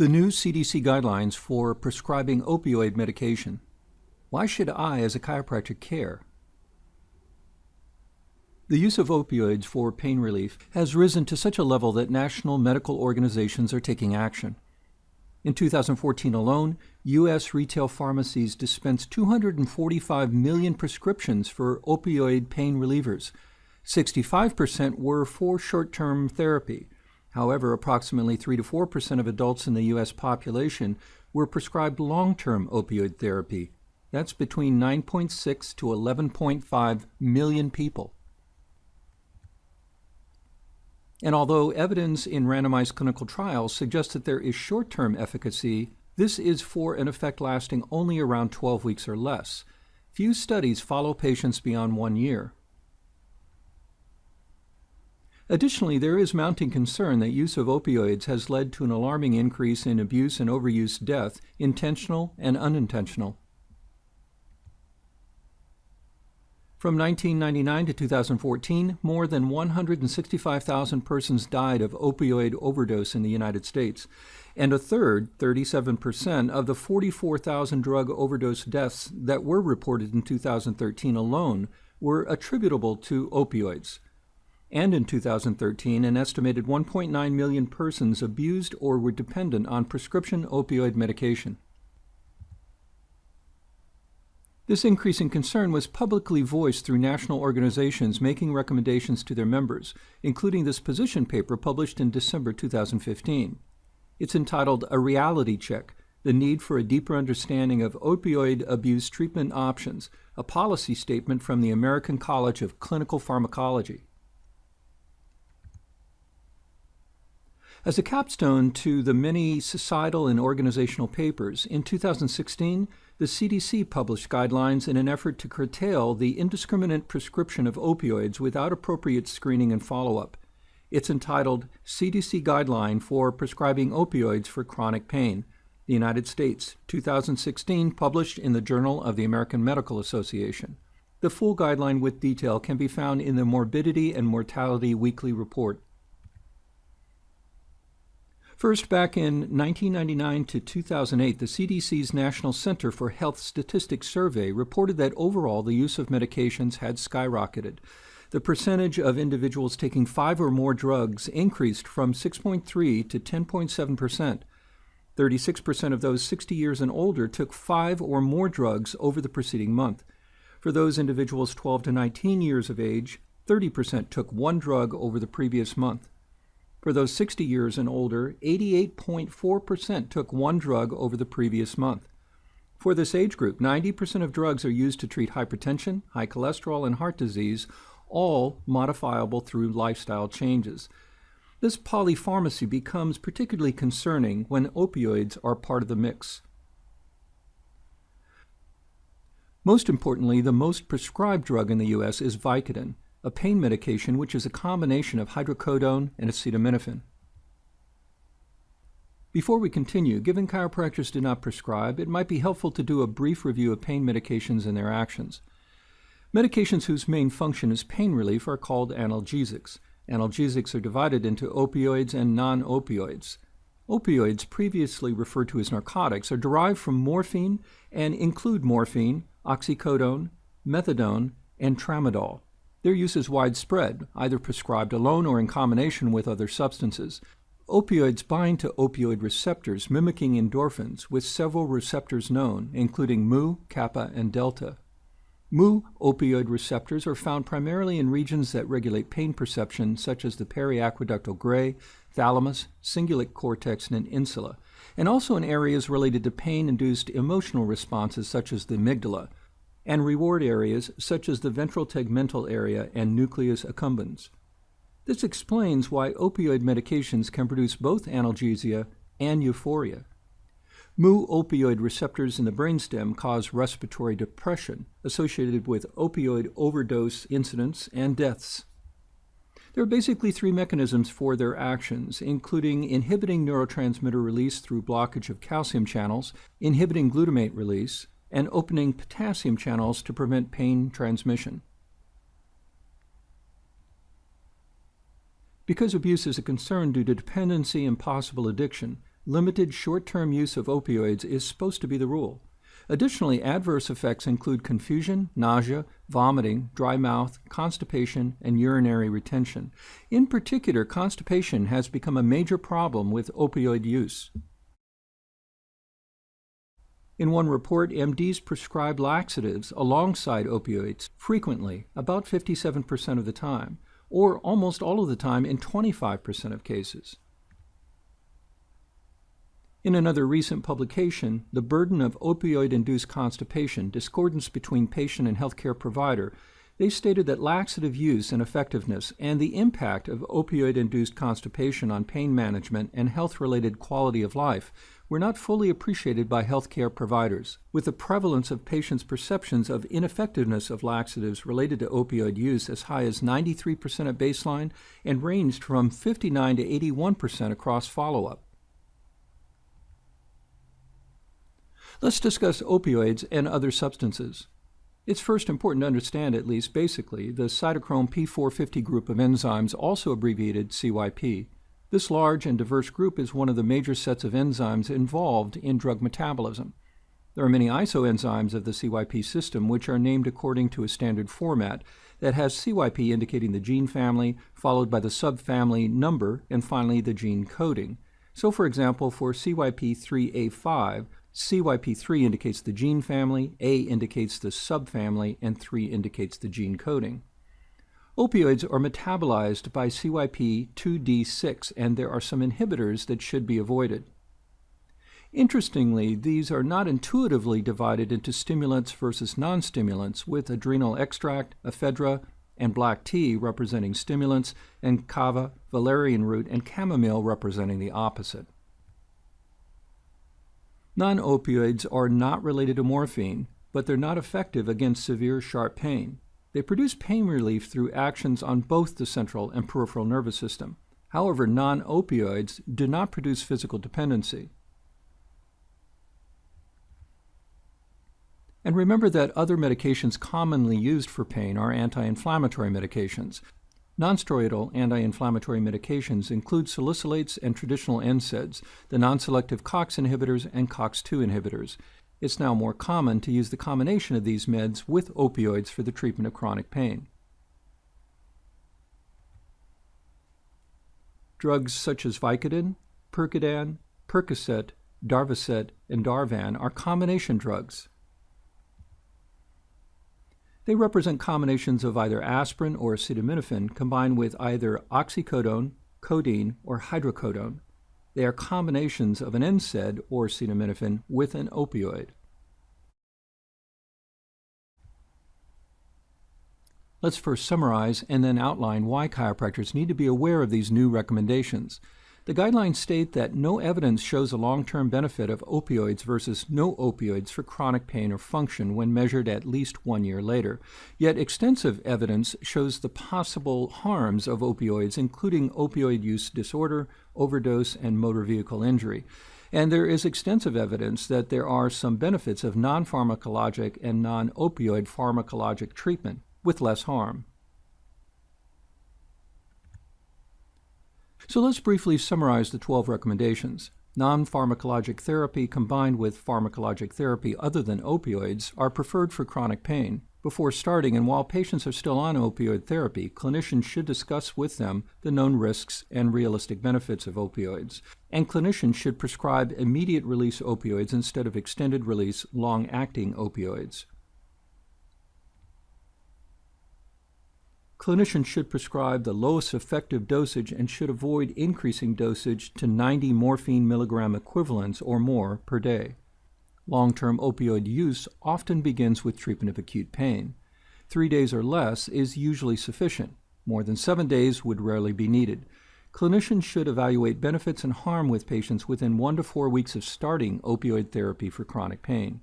The new CDC guidelines for prescribing opioid medication. Why should I, as a chiropractor, care? The use of opioids for pain relief has risen to such a level that national medical organizations are taking action. In 2014 alone, U.S. retail pharmacies dispensed 245 million prescriptions for opioid pain relievers. 65% were for short-term therapy. However, approximately 3 to 4% of adults in the U.S. population were prescribed long-term opioid therapy. That's between 9.6 to 11.5 million people. And although evidence in randomized clinical trials suggests that there is short-term efficacy, this is for an effect lasting only around 12 weeks or less. Few studies follow patients beyond 1 year. Additionally, there is mounting concern that use of opioids has led to an alarming increase in abuse and overuse death, intentional and unintentional. From 1999 to 2014, more than 165,000 persons died of opioid overdose in the United States, and a third, 37%, of the 44,000 drug overdose deaths that were reported in 2013 alone were attributable to opioids. And in 2013, an estimated 1.9 million persons abused or were dependent on prescription opioid medication. This increasing concern was publicly voiced through national organizations making recommendations to their members, including this position paper published in December 2015. It's entitled A Reality Check: The Need for a Deeper Understanding of Opioid Abuse Treatment Options, a policy statement from the American College of Clinical Pharmacology. As a capstone to the many societal and organizational papers, in 2016, the CDC published guidelines in an effort to curtail the indiscriminate prescription of opioids without appropriate screening and follow-up. It's entitled CDC Guideline for Prescribing Opioids for Chronic Pain, the United States, 2016, published in the Journal of the American Medical Association. The full guideline with detail can be found in the Morbidity and Mortality Weekly Report. First, back in 1999 to 2008, the CDC's National Center for Health Statistics survey reported that overall the use of medications had skyrocketed. The percentage of individuals taking 5 or more drugs increased from 6.3 to 10.7%. 36% of those 60 years and older took 5 or more drugs over the preceding month. For those individuals 12 to 19 years of age, 30% took 1 drug over the previous month. For those 60 years and older, 88.4% took 1 drug over the previous month. For this age group, 90% of drugs are used to treat hypertension, high cholesterol, and heart disease, all modifiable through lifestyle changes. This polypharmacy becomes particularly concerning when opioids are part of the mix. Most importantly, the most prescribed drug in the U.S. is Vicodin, a pain medication which is a combination of hydrocodone and acetaminophen. Before we continue, given chiropractors do not prescribe, it might be helpful to do a brief review of pain medications and their actions. Medications whose main function is pain relief are called analgesics. Analgesics are divided into opioids and non-opioids. Opioids, previously referred to as narcotics, are derived from morphine and include morphine, oxycodone, methadone, and tramadol. Their use is widespread, either prescribed alone or in combination with other substances. Opioids bind to opioid receptors, mimicking endorphins, with several receptors known, including mu, kappa, and delta. Mu opioid receptors are found primarily in regions that regulate pain perception, such as the periaqueductal gray, thalamus, cingulate cortex, and insula, and also in areas related to pain-induced emotional responses, such as the amygdala, and reward areas such as the ventral tegmental area and nucleus accumbens. This explains why opioid medications can produce both analgesia and euphoria. Mu opioid receptors in the brainstem cause respiratory depression associated with opioid overdose incidents and deaths. There are basically 3 mechanisms for their actions, including inhibiting neurotransmitter release through blockage of calcium channels, inhibiting glutamate release, and opening potassium channels to prevent pain transmission. Because abuse is a concern due to dependency and possible addiction, limited short-term use of opioids is supposed to be the rule. Additionally, adverse effects include confusion, nausea, vomiting, dry mouth, constipation, and urinary retention. In particular, constipation has become a major problem with opioid use. In one report, MDs prescribe laxatives alongside opioids frequently, about 57% of the time, or almost all of the time in 25% of cases. In another recent publication, The Burden of Opioid-Induced Constipation, Discordance Between Patient and Healthcare Provider, they stated that laxative use and effectiveness and the impact of opioid-induced constipation on pain management and health-related quality of life were not fully appreciated by healthcare providers, with the prevalence of patients' perceptions of ineffectiveness of laxatives related to opioid use as high as 93% at baseline and ranged from 59 to 81% across follow-up. Let's discuss opioids and other substances. It's first important to understand, at least basically, the cytochrome P450 group of enzymes, also abbreviated CYP. This large and diverse group is one of the major sets of enzymes involved in drug metabolism. There are many isoenzymes of the CYP system which are named according to a standard format that has CYP indicating the gene family, followed by the subfamily number, and finally the gene coding. So, for example, for CYP3A5, CYP3 indicates the gene family, A indicates the subfamily, and 3 indicates the gene coding. Opioids are metabolized by CYP2D6, and there are some inhibitors that should be avoided. Interestingly, these are not intuitively divided into stimulants versus non-stimulants, with adrenal extract, ephedra, and black tea representing stimulants, and kava, valerian root, and chamomile representing the opposite. Non-opioids are not related to morphine, but they're not effective against severe, sharp pain. They produce pain relief through actions on both the central and peripheral nervous system. However, non-opioids do not produce physical dependency. And remember that other medications commonly used for pain are anti-inflammatory medications. Nonsteroidal anti-inflammatory medications include salicylates and traditional NSAIDs, the non-selective COX inhibitors and COX-2 inhibitors. It's now more common to use the combination of these meds with opioids for the treatment of chronic pain. Drugs such as Vicodin, Percodan, Percocet, Darvocet, and Darvan are combination drugs. They represent combinations of either aspirin or acetaminophen combined with either oxycodone, codeine, or hydrocodone. They are combinations of an NSAID or acetaminophen with an opioid. Let's first summarize and then outline why chiropractors need to be aware of these new recommendations. The guidelines state that no evidence shows a long-term benefit of opioids versus no opioids for chronic pain or function when measured at least 1 year later. Yet extensive evidence shows the possible harms of opioids, including opioid use disorder, overdose, and motor vehicle injury. And there is extensive evidence that there are some benefits of non-pharmacologic and non-opioid pharmacologic treatment with less harm. So let's briefly summarize the 12 recommendations. Non-pharmacologic therapy combined with pharmacologic therapy other than opioids are preferred for chronic pain. Before starting and while patients are still on opioid therapy, clinicians should discuss with them the known risks and realistic benefits of opioids. And clinicians should prescribe immediate-release opioids instead of extended-release, long-acting opioids. Clinicians should prescribe the lowest effective dosage and should avoid increasing dosage to 90 morphine milligram equivalents or more per day. Long-term opioid use often begins with treatment of acute pain. 3 days or less is usually sufficient. More than 7 days would rarely be needed. Clinicians should evaluate benefits and harm with patients within 1 to 4 weeks of starting opioid therapy for chronic pain.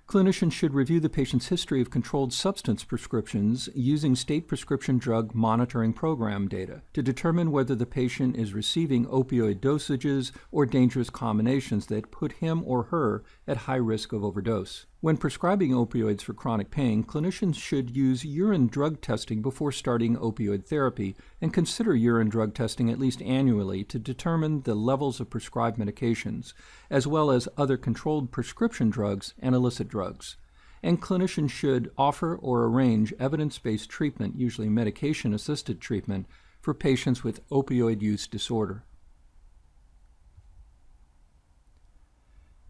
Clinicians should review the patient's history of controlled substance prescriptions using state prescription drug monitoring program data to determine whether the patient is receiving opioid dosages or dangerous combinations that put him or her at high risk of overdose. When prescribing opioids for chronic pain, clinicians should use urine drug testing before starting opioid therapy and consider urine drug testing at least annually to determine the levels of prescribed medications, as well as other controlled prescription drugs and illicit drugs. And clinicians should offer or arrange evidence-based treatment, usually medication-assisted treatment, for patients with opioid use disorder.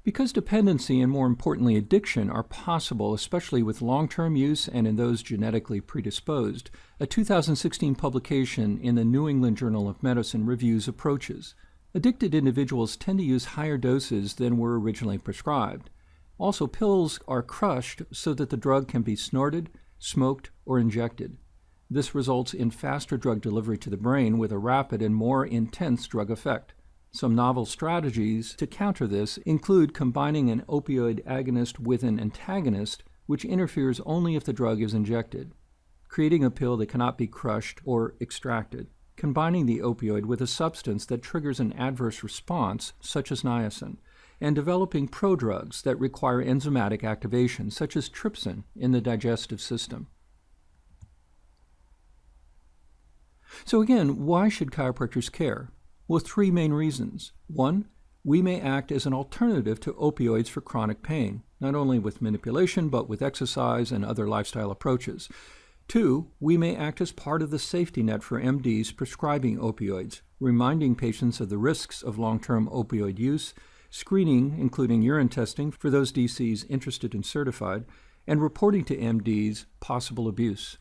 Because dependency and, more importantly, addiction are possible, especially with long-term use and in those genetically predisposed, a 2016 publication in the New England Journal of Medicine reviews approaches. Addicted individuals tend to use higher doses than were originally prescribed. Also, pills are crushed so that the drug can be snorted, smoked, or injected. This results in faster drug delivery to the brain with a rapid and more intense drug effect. Some novel strategies to counter this include combining an opioid agonist with an antagonist, which interferes only if the drug is injected, creating a pill that cannot be crushed or extracted, combining the opioid with a substance that triggers an adverse response, such as niacin, and developing prodrugs that require enzymatic activation, such as trypsin, in the digestive system. So again, why should chiropractors care? Well, three main reasons. One, we may act as an alternative to opioids for chronic pain, not only with manipulation, but with exercise and other lifestyle approaches. Two, we may act as part of the safety net for MDs prescribing opioids, reminding patients of the risks of long-term opioid use, screening, including urine testing for those DCs interested and certified, and reporting to MDs possible abuse.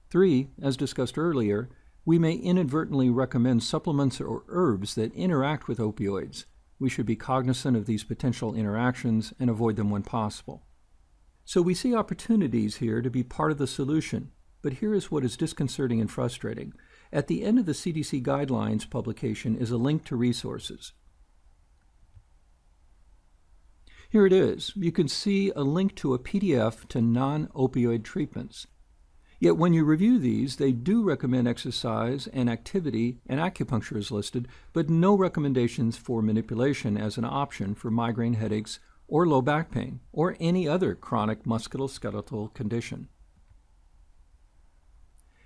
Three, as discussed earlier, we may inadvertently recommend supplements or herbs that interact with opioids. We should be cognizant of these potential interactions and avoid them when possible. So we see opportunities here to be part of the solution, but here is what is disconcerting and frustrating. At the end of the CDC Guidelines publication is a link to resources. Here it is. You can see a link to a PDF to non-opioid treatments. Yet when you review these, they do recommend exercise and activity, and acupuncture is listed, but no recommendations for manipulation as an option for migraine headaches or low back pain or any other chronic musculoskeletal condition.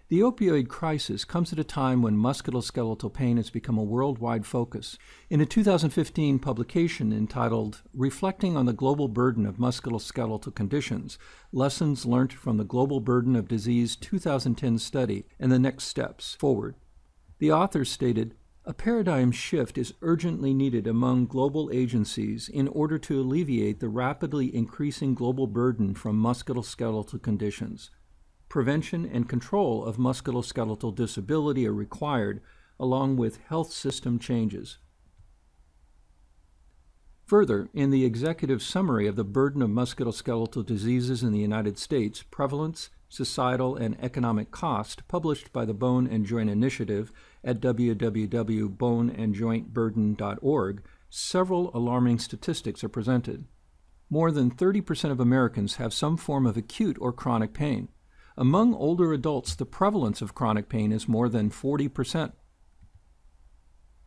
The opioid crisis comes at a time when musculoskeletal pain has become a worldwide focus. In a 2015 publication entitled Reflecting on the Global Burden of Musculoskeletal Conditions, Lessons Learned from the Global Burden of Disease 2010 Study and the Next Steps Forward, the authors stated, "A paradigm shift is urgently needed among global agencies in order to alleviate the rapidly increasing global burden from musculoskeletal conditions. Prevention and control of musculoskeletal disability are required, along with health system changes." Further, in the executive summary of the burden of musculoskeletal diseases in the United States, prevalence, societal, and economic cost, published by the Bone and Joint Initiative at www.boneandjointburden.org, several alarming statistics are presented. More than 30% of Americans have some form of acute or chronic pain. Among older adults, the prevalence of chronic pain is more than 40%.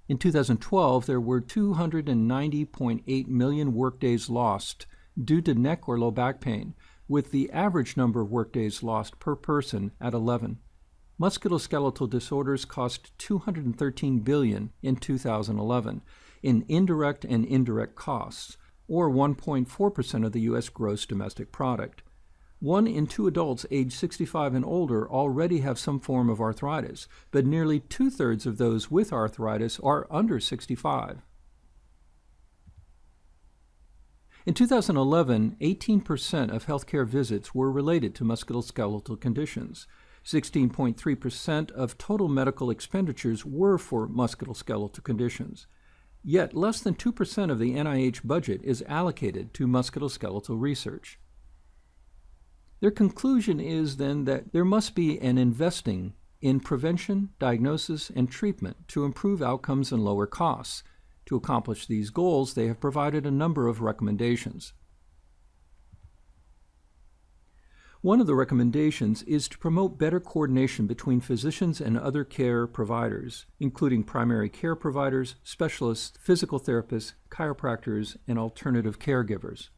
In 2012, there were 290.8 million workdays lost due to neck or low back pain, with the average number of workdays lost per person at 11. Musculoskeletal disorders cost $213 billion in 2011 in indirect and indirect costs, or 1.4% of the U.S. gross domestic product. 1 in 2 adults aged 65 and older already have some form of arthritis, but nearly 2/3 of those with arthritis are under 65. In 2011, 18% of healthcare visits were related to musculoskeletal conditions. 16.3% of total medical expenditures were for musculoskeletal conditions. Yet less than 2% of the NIH budget is allocated to musculoskeletal research. Their conclusion is then that there must be an investing in prevention, diagnosis, and treatment to improve outcomes and lower costs. To accomplish these goals, they have provided a number of recommendations. One of the recommendations is to promote better coordination between physicians and other care providers, including primary care providers, specialists, physical therapists, chiropractors, and alternative caregivers.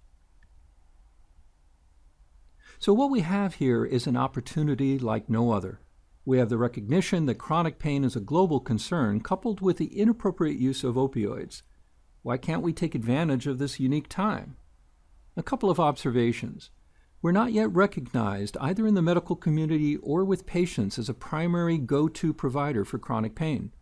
So what we have here is an opportunity like no other. We have the recognition that chronic pain is a global concern coupled with the inappropriate use of opioids. Why can't we take advantage of this unique time? A couple of observations. We're not yet recognized either in the medical community or with patients as a primary go-to provider for chronic pain.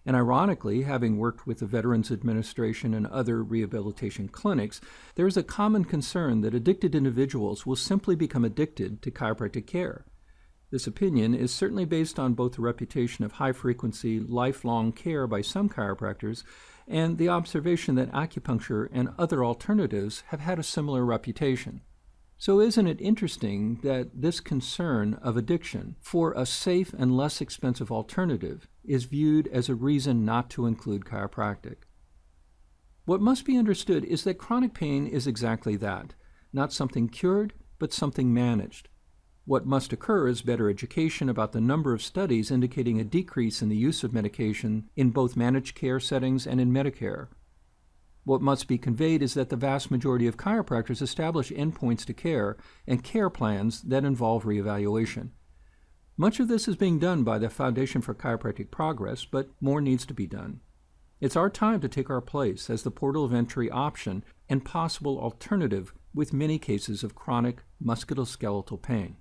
And ironically, having worked with the Veterans Administration and other rehabilitation clinics, there is a common concern that addicted individuals will simply become addicted to chiropractic care. This opinion is certainly based on both the reputation of high-frequency, lifelong care by some chiropractors and the observation that acupuncture and other alternatives have had a similar reputation. So isn't it interesting that this concern of addiction for a safe and less expensive alternative is viewed as a reason not to include chiropractic? What must be understood is that chronic pain is exactly that, not something cured, but something managed. What must occur is better education about the number of studies indicating a decrease in the use of medication in both managed care settings and in Medicare. What must be conveyed is that the vast majority of chiropractors establish endpoints to care and care plans that involve reevaluation. Much of this is being done by the Foundation for Chiropractic Progress, but more needs to be done. It's our time to take our place as the portal of entry option and possible alternative with many cases of chronic musculoskeletal pain.